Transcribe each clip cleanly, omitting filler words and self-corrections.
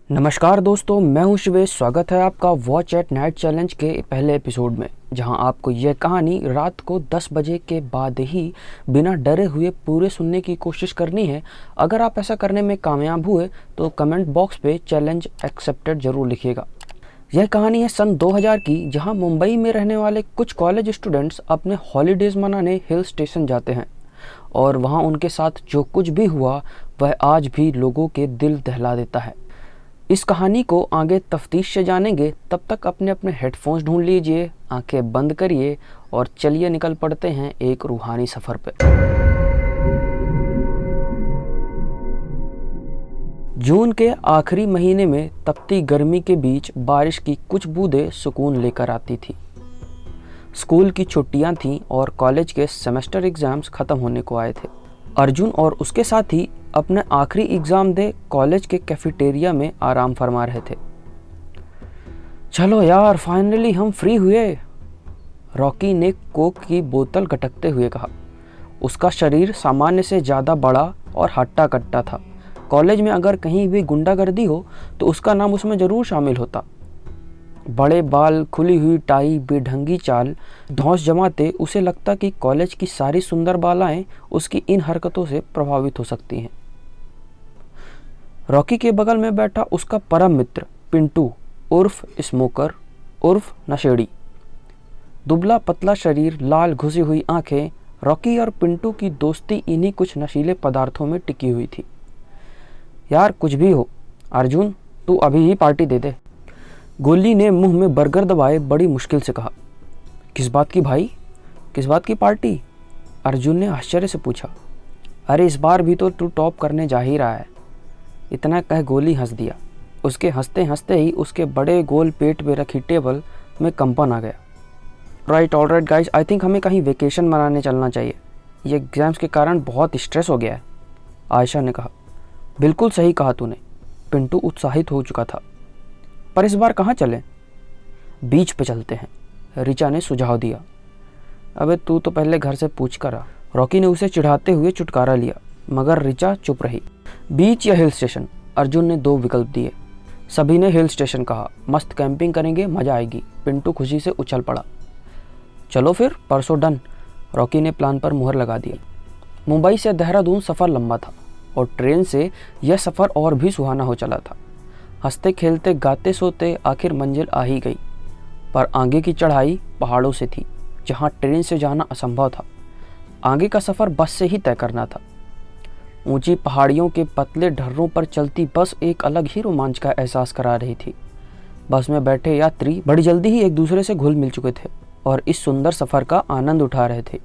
नमस्कार दोस्तों, मैं हूं शिवेश। स्वागत है आपका वॉच एट नाइट चैलेंज के पहले एपिसोड में, जहां आपको यह कहानी रात को 10 बजे के बाद ही बिना डरे हुए पूरे सुनने की कोशिश करनी है। अगर आप ऐसा करने में कामयाब हुए तो कमेंट बॉक्स पे चैलेंज एक्सेप्टेड जरूर लिखिएगा। यह कहानी है सन 2000 की, जहां मुंबई में रहने वाले कुछ कॉलेज स्टूडेंट्स अपने हॉलीडेज मनाने हिल स्टेशन जाते हैं और वहाँ उनके साथ जो कुछ भी हुआ वह आज भी लोगों के दिल दहला देता है। इस कहानी को आगे तफ्तीश से जानेंगे। तब तक अपने अपने हेडफोन्स ढूंढ लीजिए, आंखें बंद करिए और चलिए निकल पड़ते हैं एक रूहानी सफ़र पे। जून के आखिरी महीने में तपती गर्मी के बीच बारिश की कुछ बूंदें सुकून लेकर आती थी। स्कूल की छुट्टियां थीं और कॉलेज के सेमेस्टर एग्जाम्स ख़त्म होने को आए थे। अर्जुन और उसके साथी अपने आखिरी एग्ज़ाम दे कॉलेज के कैफेटेरिया में आराम फरमा रहे थे। चलो यार, फाइनली हम फ्री हुए, रॉकी ने कोक की बोतल गटकते हुए कहा। उसका शरीर सामान्य से ज़्यादा बड़ा और हट्टा कट्टा था। कॉलेज में अगर कहीं भी गुंडागर्दी हो तो उसका नाम उसमें ज़रूर शामिल होता। बड़े बाल, खुली हुई टाई, बेढंगी चाल, धौंस जमाते उसे लगता कि कॉलेज की सारी सुंदर बालाएं उसकी इन हरकतों से प्रभावित हो सकती हैं। रॉकी के बगल में बैठा उसका परम मित्र पिंटू उर्फ स्मोकर उर्फ नशेड़ी। दुबला पतला शरीर, लाल घुसी हुई आंखें। रॉकी और पिंटू की दोस्ती इन्हीं कुछ नशीले पदार्थों में टिकी हुई थी। यार कुछ भी हो, अर्जुन तू अभी ही पार्टी दे दे, गोली ने मुंह में बर्गर दबाए बड़ी मुश्किल से कहा। किस बात की भाई, किस बात की पार्टी? अर्जुन ने आश्चर्य से पूछा। अरे इस बार भी तो तू टॉप करने जा ही रहा है। इतना कह गोली हंस दिया। उसके हंसते हंसते ही उसके बड़े गोल पेट पे रखी टेबल में कंपन आ गया। Right, alright guys, I think हमें कहीं वेकेशन मनाने चलना चाहिए। ये एग्जाम्स के कारण बहुत स्ट्रेस हो गया है, आयशा ने कहा। बिल्कुल सही कहा तूने, पिंटू उत्साहित हो चुका था। पर इस बार कहाँ चलें? बीच पे चलते हैं, रिचा ने सुझाव दिया। अबे तू तो पहले घर से पूछ कर आ, रॉकी ने उसे चिढ़ाते हुए चुटकारा लिया, मगर रिचा चुप रही। बीच या हिल स्टेशन? अर्जुन ने दो विकल्प दिए। सभी ने हिल स्टेशन कहा। मस्त कैंपिंग करेंगे, मजा आएगी। पिंटू खुशी से उछल पड़ा। चलो फिर, परसों डन। रॉकी ने प्लान पर मुहर लगा दिया। मुंबई से देहरादून सफ़र लंबा था और ट्रेन से यह सफ़र और भी सुहाना हो चला था। हंसते खेलते गाते सोते आखिर मंजिल आ ही गई। पर आगे की चढ़ाई पहाड़ों से थी, जहाँ ट्रेन से जाना असंभव था। आगे का सफ़र बस से ही तय करना था। ऊंची पहाड़ियों के पतले ढर्रों पर चलती बस एक अलग ही रोमांच का एहसास करा रही थी। बस में बैठे यात्री बड़ी जल्दी ही एक दूसरे से घुल मिल चुके थे और इस सुंदर सफ़र का आनंद उठा रहे थे।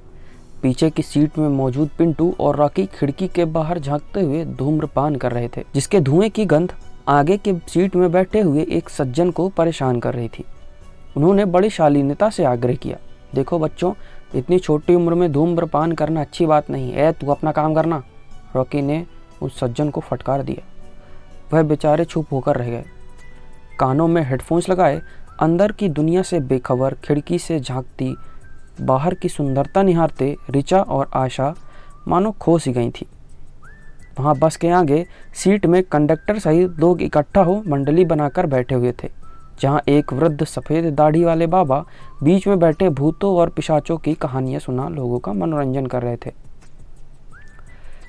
पीछे की सीट में मौजूद पिंटू और रॉकी खिड़की के बाहर झांकते हुए धूम्रपान कर रहे थे, जिसके धुएं की गंध आगे के सीट में बैठे हुए एक सज्जन को परेशान कर रही थी। उन्होंने बड़ी शालीनता से आग्रह किया, देखो बच्चों, इतनी छोटी उम्र में धूम्रपान करना अच्छी बात नहीं है। तू अपना काम करना। रॉकी ने उस सज्जन को फटकार दिया। वह बेचारे चुप होकर रह गए, कानों में हेडफोन्स लगाए, अंदर की दुनिया से बेखबर, खिड़की से झांकती बाहर की सुंदरता निहारते रिचा और आशा मानो खो सी गई थी। वहाँ बस के आगे सीट में कंडक्टर सहित लोग इकट्ठा हो मंडली बनाकर बैठे हुए थे, जहाँ एक वृद्ध सफ़ेद दाढ़ी वाले बाबा बीच में बैठे भूतों और पिशाचों की कहानियाँ सुना लोगों का मनोरंजन कर रहे थे।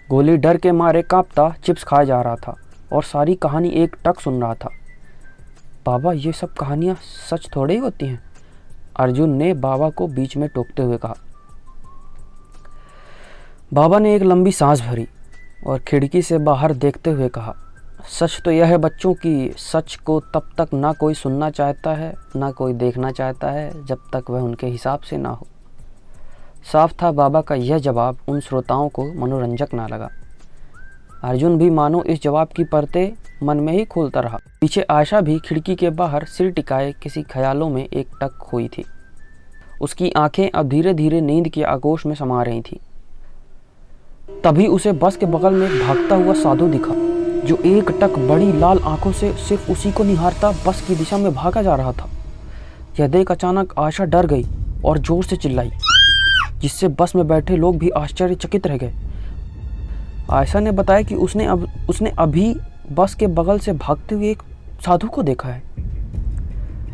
गोली डर के मारे कांपता चिप्स खाया जा रहा था और सारी कहानी एक टक सुन रहा था। बाबा, ये सब कहानियाँ सच थोड़ी ही होती हैं, अर्जुन ने बाबा को बीच में टोकते हुए कहा। बाबा ने एक लंबी सांस भरी और खिड़की से बाहर देखते हुए कहा, सच तो यह है बच्चों की सच को तब तक ना कोई सुनना चाहता है ना कोई देखना चाहता है जब तक वह उनके हिसाब से ना हो। साफ था बाबा का यह जवाब उन श्रोताओं को मनोरंजक ना लगा। अर्जुन भी मानो इस जवाब की परतें मन में ही खोलता रहा। पीछे आशा भी खिड़की के बाहर सिर टिकाए किसी ख्यालों में एक टक हुई थी। उसकी आंखें अब धीरे धीरे नींद के आगोश में समा रही थी। तभी उसे बस के बगल में भागता हुआ साधु दिखा, जो एक टक बड़ी लाल आंखों से सिर्फ उसी को निहारता बस की दिशा में भागा जा रहा था। यह देख अचानक आशा डर गई और जोर से चिल्लाई, जिससे बस में बैठे लोग भी आश्चर्यचकित रह गए। आयशा ने बताया कि उसने अभी बस के बगल से भागते हुए एक साधु को देखा है।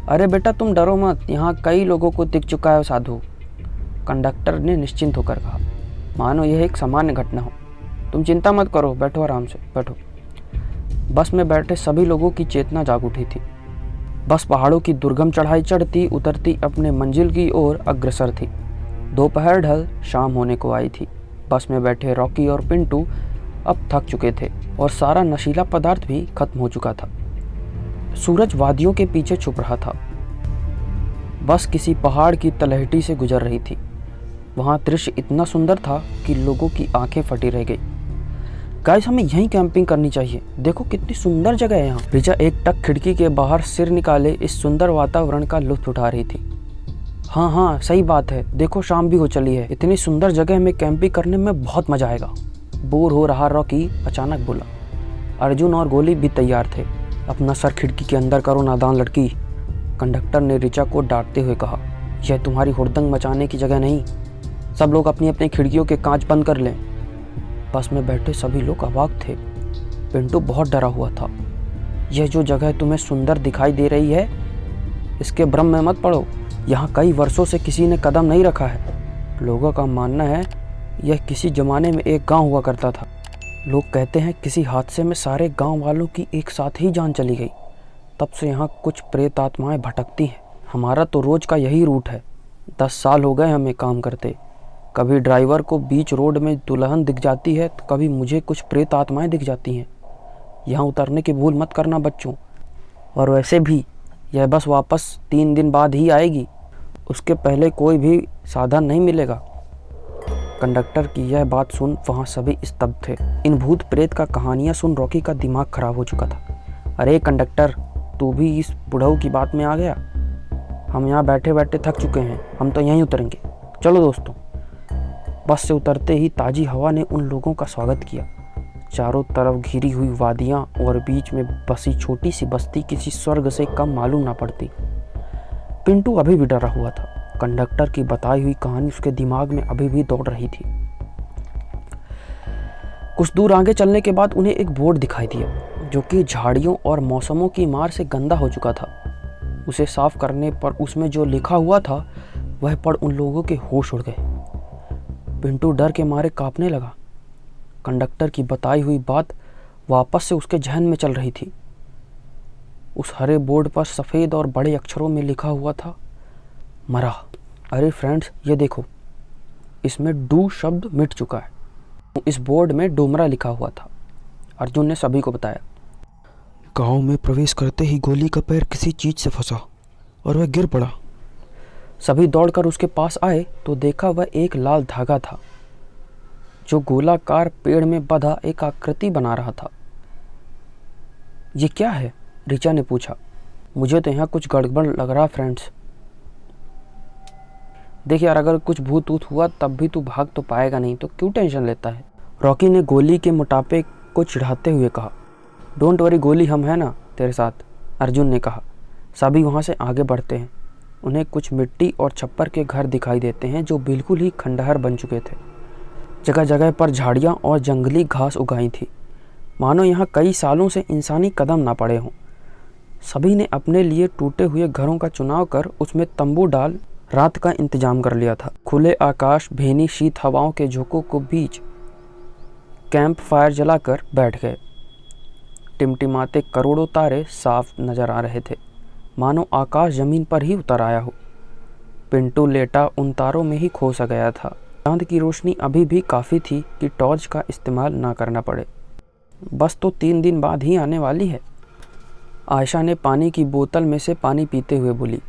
अरे बेटा तुम डरो मत, यहाँ कई लोगों को दिख चुका है साधु, कंडक्टर ने निश्चिंत होकर कहा, मानो यह एक सामान्य घटना हो। तुम चिंता मत करो, बैठो आराम से बैठो। बस में बैठे सभी लोगों की चेतना जाग उठी थी। बस पहाड़ों की दुर्गम चढ़ाई चढ़ती उतरती अपने मंजिल की ओर अग्रसर थी। दोपहर ढल शाम होने को आई थी। बस में बैठे रॉकी और पिंटू अब थक चुके थे और सारा नशीला पदार्थ भी खत्म हो चुका था। सूरज वादियों के पीछे छुप रहा था। बस किसी पहाड़ की तलहटी से गुजर रही थी। वहाँ दृश्य इतना सुंदर था कि लोगों की आंखें फटी रह गई। गाइस, हमें यहीं कैंपिंग करनी चाहिए, देखो कितनी सुंदर जगह है यहाँ। रिचा एक टक खिड़की के बाहर सिर निकाले इस सुंदर वातावरण का लुत्फ उठा रही थी। हाँ सही बात है, देखो शाम भी हो चली है, इतनी सुंदर जगह में कैंपिंग करने में बहुत मजा आएगा। बोर हो रहा रॉकी अचानक बोला। अर्जुन और गोली भी तैयार थे। अपना सर खिड़की के अंदर करो नादान लड़की, कंडक्टर ने रिचा को डांटते हुए कहा। यह तुम्हारी हुड़दंग मचाने की जगह नहीं, सब लोग अपनी अपनी खिड़कियों के कांच बंद कर लें। बस में बैठे सभी लोग अवाक थे। पिंटू बहुत डरा हुआ था। यह जो जगह तुम्हें सुंदर दिखाई दे रही है, इसके भ्रम में मत पड़ो, यहाँ कई वर्षों से किसी ने कदम नहीं रखा है। लोगों का मानना है यह किसी जमाने में एक गांव हुआ करता था। लोग कहते हैं किसी हादसे में सारे गांव वालों की एक साथ ही जान चली गई, तब से यहाँ कुछ प्रेत आत्माएं भटकती हैं। हमारा तो रोज का यही रूट है, 10 साल हो गए हमें काम करते। कभी ड्राइवर को बीच रोड में दुल्हन दिख जाती है तो कभी मुझे कुछ प्रेत आत्माएं दिख जाती हैं। यहाँ उतरने की भूल मत करना बच्चों, और वैसे भी यह बस वापस 3 दिन बाद ही आएगी, उसके पहले कोई भी साधन नहीं मिलेगा। कंडक्टर की यह बात सुन वहाँ सभी स्तब्ध थे। इन भूत प्रेत का कहानियाँ सुन रॉकी का दिमाग खराब हो चुका था। अरे कंडक्टर, तू भी इस बुढ़ऊ की बात में आ गया? हम यहाँ बैठे बैठे थक चुके हैं, हम तो यहीं उतरेंगे, चलो दोस्तों। बस से उतरते ही ताज़ी हवा ने उन लोगों का स्वागत किया। चारों तरफ घिरी हुई वादियाँ और बीच में बसी छोटी सी बस्ती किसी स्वर्ग से कम मालूम ना पड़ती। पिंटू अभी भी डरा हुआ था। कंडक्टर की बताई हुई कहानी उसके दिमाग में अभी भी दौड़ रही थी। कुछ दूर आगे चलने के बाद उन्हें एक बोर्ड दिखाई दिया, जो कि झाड़ियों और मौसमों की मार से गंदा हो चुका था। उसे साफ करने पर उसमें जो लिखा हुआ था वह पढ़ उन लोगों के होश उड़ गए। पिंटू डर के मारे कांपने लगा। कंडक्टर की बताई हुई बात वापस से उसके जहन में चल रही थी। उस हरे बोर्ड पर सफ़ेद और बड़े अक्षरों में लिखा हुआ था, मरा। अरे फ्रेंड्स, ये देखो, इसमें डू शब्द मिट चुका है। इस बोर्ड में डोमरा लिखा हुआ था। अर्जुन ने सभी को बताया। गांव में प्रवेश करते ही गोली का पैर किसी चीज से फंसा और वह गिर पड़ा। सभी दौड़कर उसके पास आए तो देखा वह एक लाल धागा था, जो गोलाकार पेड़ में बंधा एक आकृति बना रहा था। ये क्या है? रिचा ने पूछा। मुझे तो यहाँ कुछ गड़बड़ लग रहा फ्रेंड्स। देख यार, अगर कुछ भूत ऊत हुआ तब भी तू भाग तो पाएगा नहीं, तो क्यों टेंशन लेता है? रॉकी ने गोली के मोटापे को चिढ़ाते हुए कहा। डोंट वरी गोली, हम हैं ना तेरे साथ, अर्जुन ने कहा। सभी वहाँ से आगे बढ़ते हैं। उन्हें कुछ मिट्टी और छप्पर के घर दिखाई देते हैं जो बिल्कुल ही खंडहर बन चुके थे। जगह जगह पर झाड़ियाँ और जंगली घास उगाई थी, मानो यहाँ कई सालों से इंसानी कदम ना पड़े हों। सभी ने अपने लिए टूटे हुए घरों का चुनाव कर उसमें तंबू डाल रात का इंतजाम कर लिया था। खुले आकाश, भीनी शीत हवाओं के झोंकों को बीच कैंप फायर जलाकर बैठ गए। टिमटिमाते करोड़ों तारे साफ नजर आ रहे थे, मानो आकाश जमीन पर ही उतर आया हो। पिंटू लेटा उन तारों में ही खो सा गया था। चांद की रोशनी अभी भी काफ़ी थी कि टॉर्च का इस्तेमाल ना करना पड़े। बस तो 3 दिन बाद ही आने वाली है। आयशा ने पानी की बोतल में से पानी पीते हुए बोली।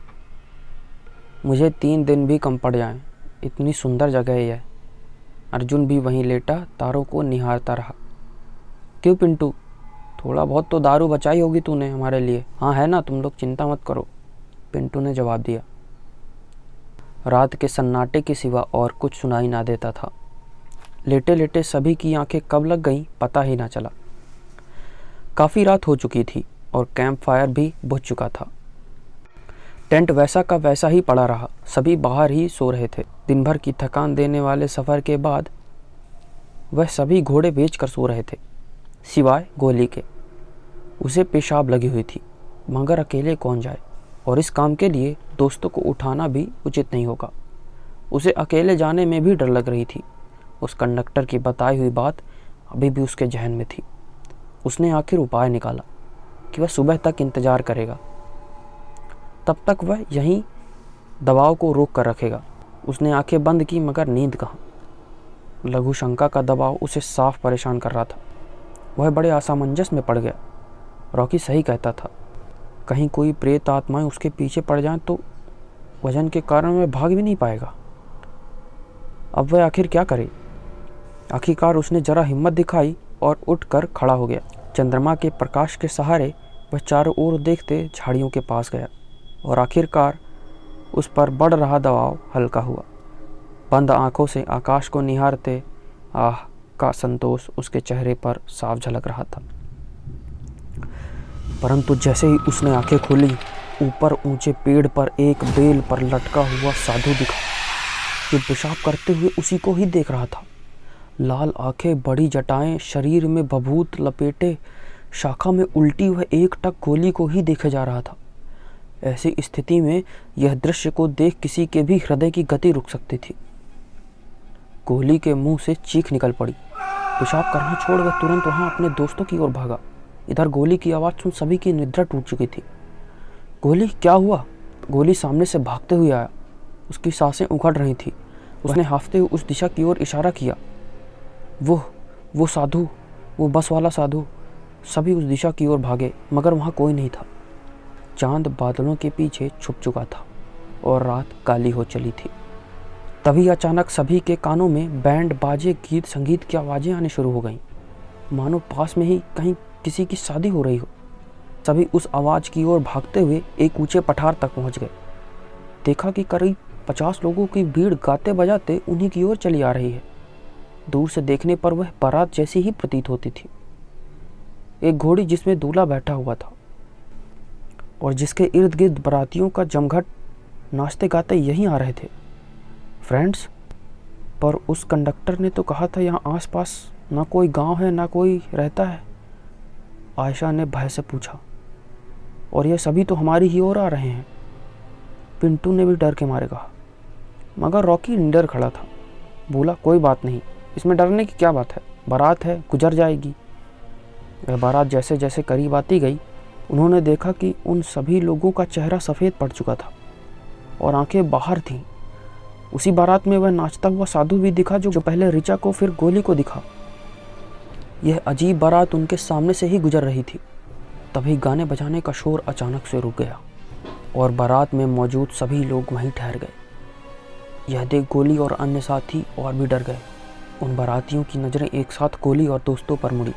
मुझे 3 दिन भी कम पड़ जाएं, इतनी सुंदर जगह है यह। अर्जुन भी वहीं लेटा तारों को निहारता रहा। क्यों पिंटू, थोड़ा बहुत तो दारू बचाई होगी तूने हमारे लिए? हाँ है ना, तुम लोग चिंता मत करो, पिंटू ने जवाब दिया। रात के सन्नाटे के सिवा और कुछ सुनाई ना देता था। लेटे लेटे सभी की आंखें कब लग गईं पता ही ना चला। काफ़ी रात हो चुकी थी और कैंप फायर भी बुझ चुका था। टेंट वैसा का वैसा ही पड़ा रहा। सभी बाहर ही सो रहे थे। दिन भर की थकान देने वाले सफ़र के बाद वह सभी घोड़े बेच कर सो रहे थे, सिवाय गोली के। उसे पेशाब लगी हुई थी। मगर अकेले कौन जाए, और इस काम के लिए दोस्तों को उठाना भी उचित नहीं होगा। उसे अकेले जाने में भी डर लग रही थी। उस कंडक्टर की बताई हुई बात अभी भी उसके जहन में थी। उसने आखिर उपाय निकाला कि वह सुबह तक इंतज़ार करेगा, तब तक वह यहीं दबाव को रोक कर रखेगा। उसने आंखें बंद की, मगर नींद कहाँ। लघु शंका का दबाव उसे साफ परेशान कर रहा था। वह बड़े असमंजस में पड़ गया। रॉकी सही कहता था, कहीं कोई प्रेत आत्माएं उसके पीछे पड़ जाएं तो वजन के कारण वह भाग भी नहीं पाएगा। अब वह आखिर क्या करे। आखिरकार उसने जरा हिम्मत दिखाई और उठकर खड़ा हो गया। चंद्रमा के प्रकाश के सहारे वह चारों ओर देखते झाड़ियों के पास गया और आखिरकार उस पर बढ़ रहा दबाव हल्का हुआ। बंद आंखों से आकाश को निहारते आह का संतोष उसके चेहरे पर साफ झलक रहा था। परंतु जैसे ही उसने आंखें खोली, ऊपर ऊंचे पेड़ पर एक बेल पर लटका हुआ साधु दिखा, जो पेशाब करते हुए उसी को ही देख रहा था। लाल आंखें, बड़ी जटाएं, शरीर में भभूत लपेटे, शाखा में उल्टी हुए एक टक गोली को ही देखे जा रहा था। ऐसी स्थिति में यह दृश्य को देख किसी के भी हृदय की गति रुक सकती थी। गोली के मुंह से चीख निकल पड़ी। पेशाब करना छोड़ वह तुरंत वहां अपने दोस्तों की ओर भागा। इधर गोली की आवाज़ सुन सभी की निद्रा टूट चुकी थी। गोली, क्या हुआ? गोली सामने से भागते हुए आया। उसकी सांसें उखड़ रही थी। उसने हांफते हुए उस दिशा की ओर इशारा किया। वो साधु, वो बस वाला साधु। सभी उस दिशा की ओर भागे, मगर वहाँ कोई नहीं था। चांद बादलों के पीछे छुप चुका था और रात काली हो चली थी। तभी अचानक सभी के कानों में बैंड बाजे, गीत संगीत की आवाज़ें आनी शुरू हो गईं, मानो पास में ही कहीं किसी की शादी हो रही हो। सभी उस आवाज़ की ओर भागते हुए एक ऊंचे पठार तक पहुंच गए। देखा कि करीब 50 लोगों की भीड़ गाते बजाते उन्हीं की ओर चली आ रही है। दूर से देखने पर वह बारात जैसी ही प्रतीत होती थी। एक घोड़ी जिसमें दूल्हा बैठा हुआ था और जिसके इर्द गिर्द बारातियों का जमघट नाचते गाते यहीं आ रहे थे। फ्रेंड्स, पर उस कंडक्टर ने तो कहा था यहाँ आसपास ना कोई गांव है, ना कोई रहता है। आयशा ने भय से पूछा। और ये सभी तो हमारी ही ओर आ रहे हैं, पिंटू ने भी डर के मारे कहा। मगर रॉकी निडर खड़ा था। बोला, कोई बात नहीं, इसमें डरने की क्या बात है, बारात है, गुजर जाएगी। वह बारात जैसे जैसे करीब आती गई, उन्होंने देखा कि उन सभी लोगों का चेहरा सफ़ेद पड़ चुका था और आंखें बाहर थीं। उसी बारात में वह नाचता हुआ साधु भी दिखा, जो पहले ऋचा को फिर गोली को दिखा। यह अजीब बारात उनके सामने से ही गुजर रही थी। तभी गाने बजाने का शोर अचानक से रुक गया और बारात में मौजूद सभी लोग वहीं ठहर गए। यह देख गोली और अन्य साथी और भी डर गए। उन बारातियों की नज़रें एक साथ गोली और दोस्तों पर मुड़ी।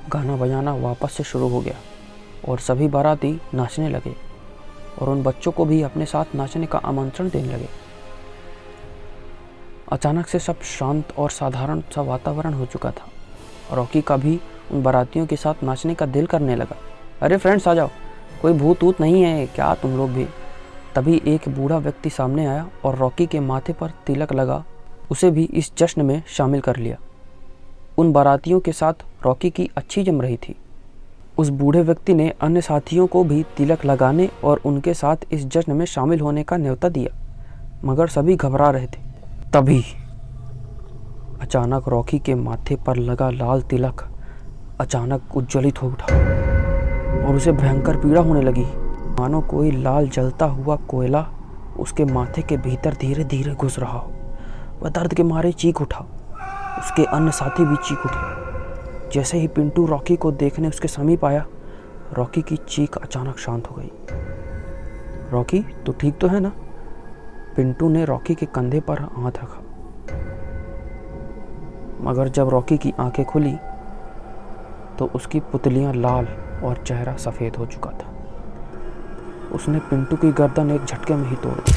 गाना बजाना वापस से शुरू हो गया और सभी बाराती नाचने लगे और उन बच्चों को भी अपने साथ नाचने का आमंत्रण देने लगे। अचानक से सब शांत और साधारण सा वातावरण हो चुका था। रॉकी का भी उन बारातियों के साथ नाचने का दिल करने लगा। अरे फ्रेंड्स, आ जाओ, कोई भूत ऊत नहीं है क्या तुम लोग भी। तभी एक बूढ़ा व्यक्ति सामने आया और रॉकी के माथे पर तिलक लगा उसे भी इस जश्न में शामिल कर लिया। उन बारातियों के साथ रॉकी की अच्छी जम रही थी। उस बूढ़े व्यक्ति ने अन्य साथियों को भी तिलक लगाने और उनके साथ इस जश्न में शामिल होने का न्योता दिया, मगर सभी घबरा रहे थे। तभी अचानक रॉकी के माथे पर लगा लाल तिलक अचानक उज्ज्वलित हो उठा और उसे भयंकर पीड़ा होने लगी, मानो कोई लाल जलता हुआ कोयला उसके माथे के भीतर धीरे धीरे घुस रहा हो। वह दर्द के मारे चीख उठा। उसके अन्य साथी भी चीख उठे। जैसे ही पिंटू रॉकी को देखने उसके समीप आया, रॉकी की चीख अचानक शांत हो गई। रॉकी, तू ठीक तो है ना? पिंटू ने रॉकी के कंधे पर हाथ रखा, मगर जब रॉकी की आंखें खुली तो उसकी पुतलियां लाल और चेहरा सफ़ेद हो चुका था। उसने पिंटू की गर्दन एक झटके में ही तोड़ दी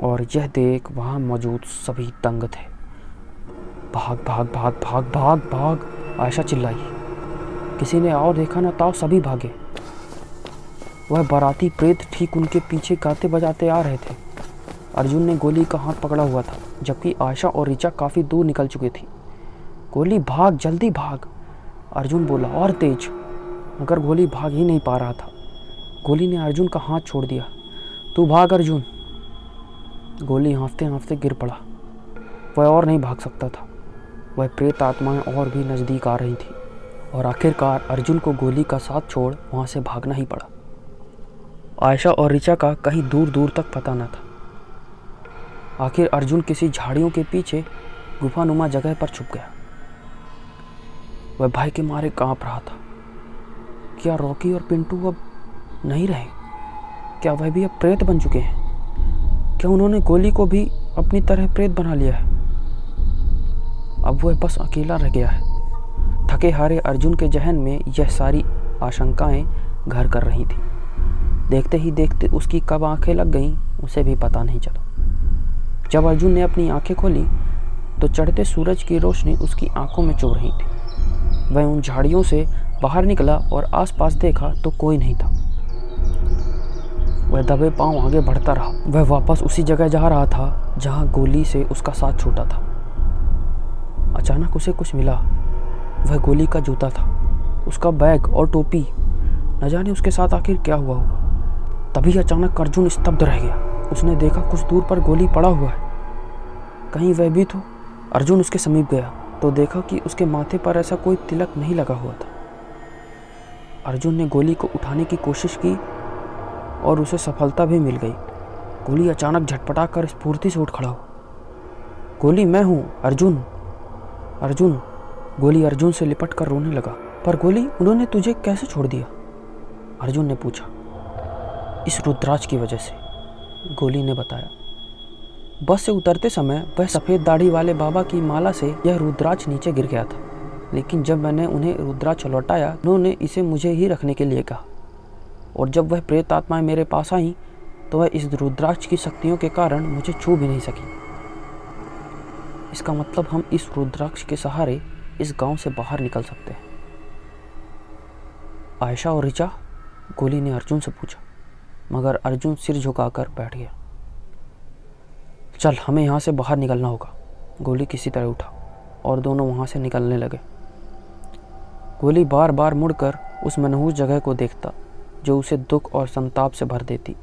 और यह देख वहां मौजूद सभी दंग थे। भाग भाग भाग भाग भाग भाग, आयशा चिल्लाई। किसी ने और देखा ना ताओ, सभी भागे। वह बाराती प्रेत ठीक उनके पीछे गाते बजाते आ रहे थे। अर्जुन ने गोली का हाथ पकड़ा हुआ था, जबकि आयशा और ऋचा काफ़ी दूर निकल चुकी थी। गोली, भाग, जल्दी भाग, अर्जुन बोला और तेज। मगर गोली भाग ही नहीं पा रहा था। गोली ने अर्जुन का हाथ छोड़ दिया। तू भाग अर्जुन। गोली हाँफते हाँफते गिर पड़ा। वह और नहीं भाग सकता था। वह प्रेत आत्माएं और भी नज़दीक आ रही थी और आखिरकार अर्जुन को गोली का साथ छोड़ वहाँ से भागना ही पड़ा। आयशा और ऋचा का कहीं दूर दूर तक पता न था। आखिर अर्जुन किसी झाड़ियों के पीछे गुफानुमा जगह पर छुप गया। वह भय के मारे कांप रहा था। क्या रॉकी और पिंटू अब नहीं रहे? क्या वह भी अब प्रेत बन चुके हैं? क्या उन्होंने गोली को भी अपनी तरह प्रेत बना लिया है? अब वह बस अकेला रह गया है। थके हारे अर्जुन के जहन में यह सारी आशंकाएं घर कर रही थी। देखते ही देखते उसकी कब आंखें लग गईं उसे भी पता नहीं चला। जब अर्जुन ने अपनी आंखें खोली तो चढ़ते सूरज की रोशनी उसकी आंखों में चुभ रही थी। वह उन झाड़ियों से बाहर निकला और आसपास देखा तो कोई नहीं था। वह दबे पांव आगे बढ़ता रहा। वह वापस उसी जगह जा रहा था जहां गोली से उसका साथ छूटा था। अचानक उसे कुछ मिला। वह गोली का जूता था, उसका बैग और टोपी। न जाने उसके साथ आखिर क्या हुआ होगा। तभी अचानक अर्जुन स्तब्ध रह गया। उसने देखा कुछ दूर पर गोली पड़ा हुआ है। कहीं वह भी तो। अर्जुन उसके समीप गया तो देखा कि उसके माथे पर ऐसा कोई तिलक नहीं लगा हुआ था। अर्जुन ने गोली को उठाने की कोशिश की और उसे सफलता भी मिल गई। गोली अचानक झटपटा कर स्फूर्ति से उठ खड़ा हुआ। गोली, मैं हूँ अर्जुन। अर्जुन। गोली अर्जुन से लिपट कर रोने लगा। पर गोली, उन्होंने तुझे कैसे छोड़ दिया? अर्जुन ने पूछा। इस रुद्राक्ष की वजह से, गोली ने बताया। बस से उतरते समय वह सफ़ेद दाढ़ी वाले बाबा की माला से यह रुद्राक्ष नीचे गिर गया था, लेकिन जब मैंने उन्हें रुद्राक्ष लौटाया उन्होंने इसे मुझे ही रखने के लिए कहा। और जब वह प्रेत आत्माएं मेरे पास आईं तो वह इस रुद्राक्ष की शक्तियों के कारण मुझे छू भी नहीं सकी। इसका मतलब हम इस रुद्राक्ष के सहारे इस गांव से बाहर निकल सकते हैं। आयशा और ऋचा? गोली ने अर्जुन से पूछा, मगर अर्जुन सिर झुकाकर बैठ गया। चल, हमें यहाँ से बाहर निकलना होगा। गोली किसी तरह उठा और दोनों वहाँ से निकलने लगे। गोली बार बार मुड़कर उस मनहूस जगह को देखता जो उसे दुख और संताप से भर देती।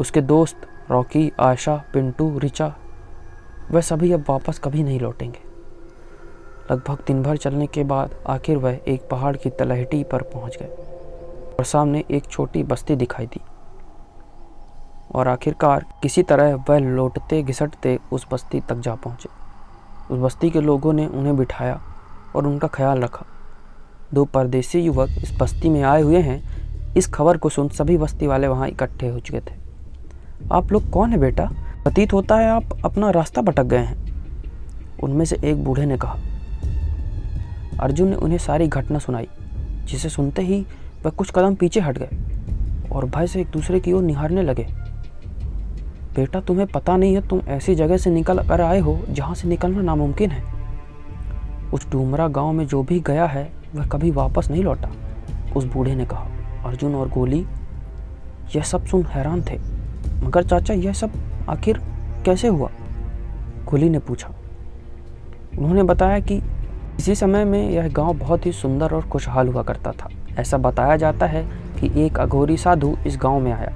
उसके दोस्त रॉकी, आयशा, पिंटू, ऋचा, वह सभी अब वापस कभी नहीं लौटेंगे। लगभग दिन भर चलने के बाद आखिर वह एक पहाड़ की तलहटी पर पहुंच गए और सामने एक छोटी बस्ती दिखाई दी। और आखिरकार किसी तरह वह लौटते घिसटते उस बस्ती तक जा पहुंचे। उस बस्ती के लोगों ने उन्हें बिठाया और उनका ख्याल रखा। 2 परदेसी युवक इस बस्ती में आए हुए हैं, इस खबर को सुन सभी बस्ती वाले वहाँ इकट्ठे हो चुके थे। आप लोग कौन है बेटा? प्रतीत होता है आप अपना रास्ता भटक गए हैं, उनमें से एक बूढ़े ने कहा। अर्जुन ने उन्हें सारी घटना सुनाई, जिसे सुनते ही वह कुछ कदम पीछे हट गए और भय से एक दूसरे की ओर निहारने लगे। बेटा, तुम्हें पता नहीं है तुम ऐसी जगह से निकल कर आए हो जहाँ से निकलना नामुमकिन है। उस डूमरा गांव में जो भी गया है वह कभी वापस नहीं लौटा, उस बूढ़े ने कहा। अर्जुन और गोली यह सब सुन हैरान थे। मगर चाचा, यह सब आखिर कैसे हुआ? गोली ने पूछा। उन्होंने बताया कि इसी समय में यह गांव बहुत ही सुंदर और खुशहाल हुआ करता था। ऐसा बताया जाता है कि एक अघोरी साधु इस गांव में आया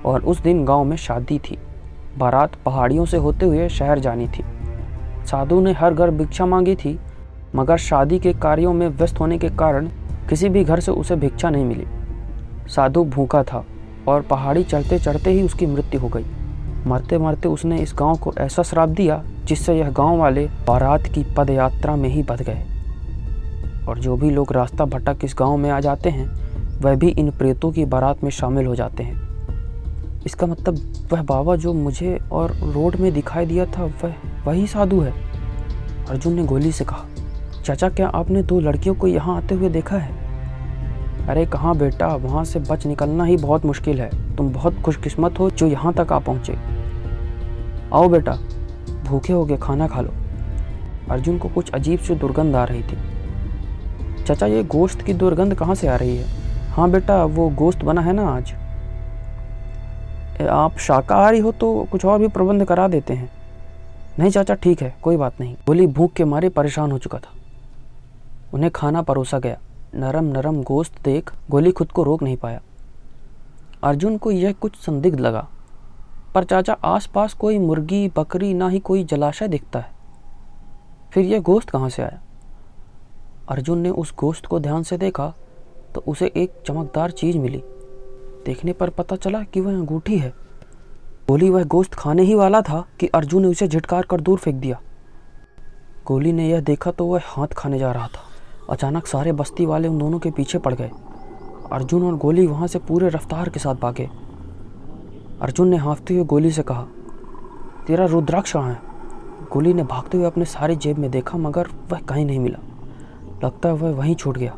और उस दिन गांव में शादी थी। बारात पहाड़ियों से होते हुए शहर जानी थी। साधु ने हर घर भिक्षा मांगी थी, मगर शादी के कार्यों में व्यस्त होने के कारण किसी भी घर से उसे भिक्षा नहीं मिली। साधु भूखा था और पहाड़ी चढ़ते चढ़ते ही उसकी मृत्यु हो गई। मरते मरते उसने इस गांव को ऐसा श्राप दिया जिससे यह गांव वाले बारात की पद यात्रा में ही बंध गए। और जो भी लोग रास्ता भटक इस गांव में आ जाते हैं वह भी इन प्रेतों की बारात में शामिल हो जाते हैं। इसका मतलब वह बाबा जो मुझे और रोड में दिखाई दिया था वह वही साधु है। अर्जुन ने गोली से कहा। चाचा, क्या आपने 2 लड़कियों को यहाँ आते हुए देखा है? अरे कहाँ बेटा, वहाँ से बच निकलना ही बहुत मुश्किल है। तुम बहुत खुशकिस्मत हो जो यहाँ तक आ पहुँचे। आओ बेटा, भूखे होगे, खाना खा लो। अर्जुन को कुछ अजीब सी दुर्गंध आ रही थी। चाचा, ये गोश्त की दुर्गंध कहाँ से आ रही है? हाँ बेटा, वो गोश्त बना है ना आज। आप शाकाहारी हो तो कुछ और भी प्रबंध करा देते हैं। नहीं चाचा, ठीक है, कोई बात नहीं। गोली भूख के मारे परेशान हो चुका था। उन्हें खाना परोसा गया नरम नरम गोश्त देख गोली खुद को रोक नहीं पाया। अर्जुन को यह कुछ संदिग्ध लगा, पर चाचा आसपास कोई मुर्गी बकरी ना ही कोई जलाशय दिखता है, फिर यह गोश्त कहाँ से आया? अर्जुन ने उस गोश्त को ध्यान से देखा तो उसे एक चमकदार चीज मिली। देखने पर पता चला कि वह अंगूठी है। गोली वह गोश्त खाने ही वाला था कि अर्जुन ने उसे झटकार कर दूर फेंक दिया। गोली ने यह देखा तो वह हाथ खाने जा रहा था। अचानक सारे बस्ती वाले उन दोनों के पीछे पड़ गए। अर्जुन और गोली वहां से पूरे रफ्तार के साथ भागे। अर्जुन ने हाँफते हुए गोली से कहा, तेरा रुद्राक्ष कहाँ है? गोली ने भागते हुए अपने सारी जेब में देखा मगर वह कहीं नहीं मिला। लगता है वह वहीं छूट गया।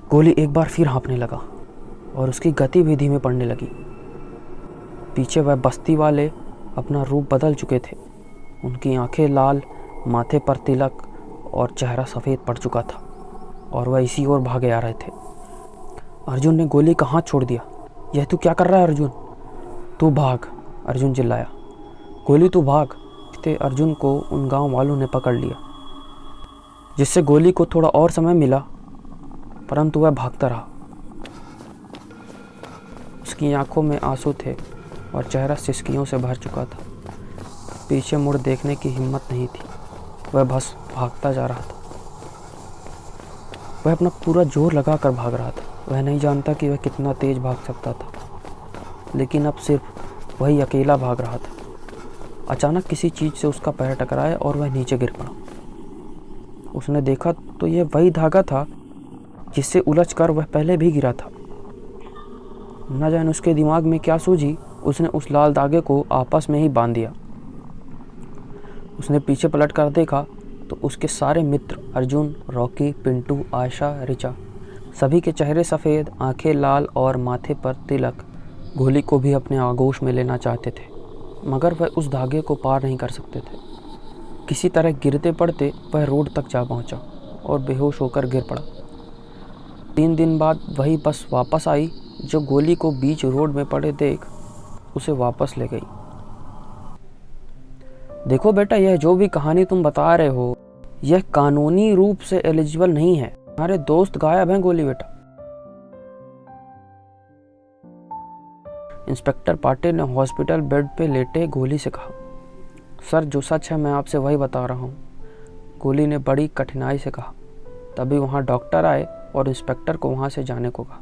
गोली एक बार फिर हाँफने लगा और उसकी गति भी धीमे पड़ने लगी। पीछे वह बस्ती वाले अपना रूप बदल चुके थे। उनकी आंखें लाल, माथे पर तिलक और चेहरा सफ़ेद पड़ चुका था और वह इसी ओर भागे आ रहे थे। अर्जुन ने गोली का हाथ छोड़ दिया। यह तू क्या कर रहा है अर्जुन? तू भाग, अर्जुन चिल्लाया। गोली तू भाग। अर्जुन को उन गांव वालों ने पकड़ लिया, जिससे गोली को थोड़ा और समय मिला, परंतु वह भागता रहा। उसकी आंखों में आंसू थे और चेहरा सिसकियों से भर चुका था। पीछे मुड़ देखने की हिम्मत नहीं थी। वह बस भागता जा रहा था। वह अपना पूरा जोर लगाकर भाग रहा था। वह नहीं जानता कि वह कितना तेज भाग सकता था, लेकिन अब सिर्फ वही अकेला भाग रहा था। अचानक किसी चीज़ से उसका पैर टकराया और वह नीचे गिर पड़ा। उसने देखा तो यह वही धागा था जिससे उलझकर वह पहले भी गिरा था। न जाने उसके दिमाग में क्या सूझी, उसने उस लाल धागे को आपस में ही बांध दिया। उसने पीछे पलट कर देखा तो उसके सारे मित्र अर्जुन, रॉकी, पिंटू, आयशा, ऋचा, सभी के चेहरे सफ़ेद, आंखें लाल और माथे पर तिलक। गोली को भी अपने आगोश में लेना चाहते थे, मगर वह उस धागे को पार नहीं कर सकते थे। किसी तरह गिरते पड़ते वह रोड तक जा पहुंचा और बेहोश होकर गिर पड़ा। 3 दिन बाद वही बस वापस आई जो गोली को बीच रोड में पड़े देख उसे वापस ले गई। देखो बेटा, यह जो भी कहानी तुम बता रहे हो यह कानूनी रूप से एलिजिबल नहीं है। हमारे दोस्त गायब हैं गोली बेटा। इंस्पेक्टर पाटिल ने हॉस्पिटल बेड पे लेटे गोली से कहा, सर जो सच है मैं आपसे वही बता रहा हूँ। गोली ने बड़ी कठिनाई से कहा। तभी वहाँ डॉक्टर आए और इंस्पेक्टर को वहाँ से जाने को कहा।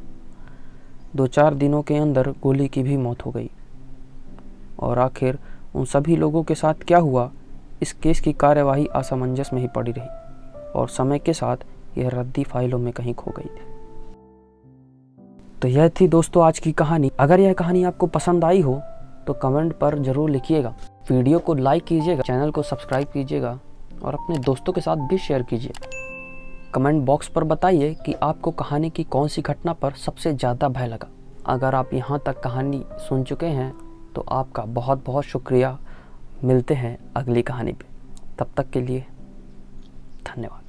2-4 दिनों के अंदर गोली की भी मौत हो गई। और आखिर उन सभी लोगों के साथ क्या हुआ, इस केस की कार्यवाही असमंजस में ही पड़ी रही और समय के साथ यह रद्दी फाइलों में कहीं खो गई थी। तो यह थी दोस्तों आज की कहानी। अगर यह कहानी आपको पसंद आई हो तो कमेंट पर ज़रूर लिखिएगा, वीडियो को लाइक कीजिएगा, चैनल को सब्सक्राइब कीजिएगा और अपने दोस्तों के साथ भी शेयर कीजिए। कमेंट बॉक्स पर बताइए कि आपको कहानी की कौन सी घटना पर सबसे ज़्यादा भय लगा। अगर आप यहाँ तक कहानी सुन चुके हैं तो आपका बहुत बहुत शुक्रिया। मिलते हैं अगली कहानी पे, तब तक के लिए धन्यवाद।